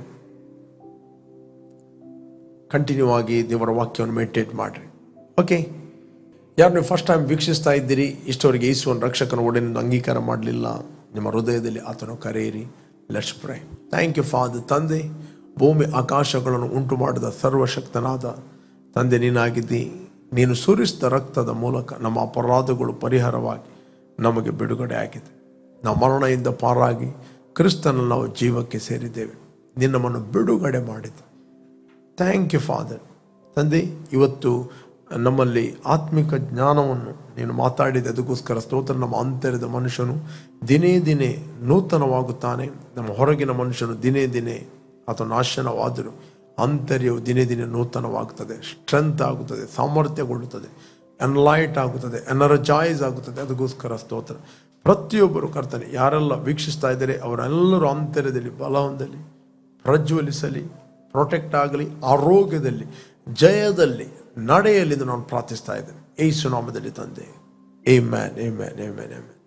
ಕಂಟಿನ್ಯೂ ಆಗಿ ದೇವರ ವಾಕ್ಯವನ್ನು ಮೆಡಿಟೇಟ್ ಮಾಡಿರಿ. ಓಕೆ, ಯಾರು ನೀವು ಫಸ್ಟ್ ಟೈಮ್ ವೀಕ್ಷಿಸ್ತಾ ಇದ್ದೀರಿ, ಇಷ್ಟವರೆಗೆ ಯೇಸುವನ್ನು ರಕ್ಷಕನ ಒಡೆಯನ್ನು ಅಂಗೀಕಾರ ಮಾಡಲಿಲ್ಲ, ನಿಮ್ಮ ಹೃದಯದಲ್ಲಿ ಆತನು ಕರೆಯಿರಿ. Let's pray. Thank you father. ತಂದೆ, ಭೂಮಿ ಆಕಾಶಗಳನ್ನು ಉಂಟು ಮಾಡಿದ ಸರ್ವಶಕ್ತನಾದ ತಂದೆ ನೀನಾಗಿದ್ದಿ. ನೀನು ಸುರಿಸಿದ ರಕ್ತದ ಮೂಲಕ ನಮ್ಮ ಅಪರಾಧಗಳು ಪರಿಹಾರವಾಗಿ ನಮಗೆ ಬಿಡುಗಡೆ ಆಗಿದೆ. ನಾವು ಮರಣದಿಂದ ಪಾರಾಗಿ ಕ್ರಿಸ್ತನಲ್ಲಿ ನಾವು ಜೀವಕ್ಕೆ ಸೇರಿದ್ದೇವೆ. ನಿನ್ನನ್ನು ಬಿಡುಗಡೆ ಮಾಡಿದೆ. Thank you father. ತಂದೆ, ಇವತ್ತು ನಮ್ಮಲ್ಲಿ ಆತ್ಮಿಕ ಜ್ಞಾನವನ್ನು ನೀನು ಮಾತಾಡಿದೆ, ಅದಕ್ಕೋಸ್ಕರ ಸ್ತೋತ್ರ. ನಮ್ಮ ಅಂತರ್ಯದ ಮನುಷ್ಯನು ದಿನೇ ದಿನೇ ನೂತನವಾಗುತ್ತಾನೆ. ನಮ್ಮ ಹೊರಗಿನ ಮನುಷ್ಯನು ದಿನೇ ದಿನೇ ಆತ ನಾಶನವಾದರೂ ಅಂತರ್ಯವು ದಿನೇ ದಿನೇ ನೂತನವಾಗುತ್ತದೆ, ಸ್ಟ್ರೆಂತ್ ಆಗುತ್ತದೆ, ಸಾಮರ್ಥ್ಯಗೊಳ್ಳುತ್ತದೆ, ಎನ್ಲೈಟ್ ಆಗುತ್ತದೆ, ಎನರ್ಜೈಸ್ ಆಗುತ್ತದೆ. ಅದಕ್ಕೋಸ್ಕರ ಸ್ತೋತ್ರ. ಪ್ರತಿಯೊಬ್ಬರು ಕರ್ತನೆ, ಯಾರೆಲ್ಲ ವೀಕ್ಷಿಸ್ತಾ ಇದ್ದಾರೆ ಅವರೆಲ್ಲರೂ ಅಂತರ್ಯದಲ್ಲಿ ಬಲ ಹೊಂದಲಿ, ಪ್ರಜ್ವಲಿಸಲಿ, ಪ್ರೊಟೆಕ್ಟ್ ಆಗಲಿ, ಆರೋಗ್ಯದಲ್ಲಿ ಜಯದಲ್ಲಿ ನಡೆಯಲಿ ಎಂದು ನಾನು ಪ್ರಾರ್ಥಿಸ್ತಾ ಇದ್ದೇನೆ. ಯೇಸು ನಾಮದಲ್ಲಿ ತಂದೆ. Amen, amen, amen, amen.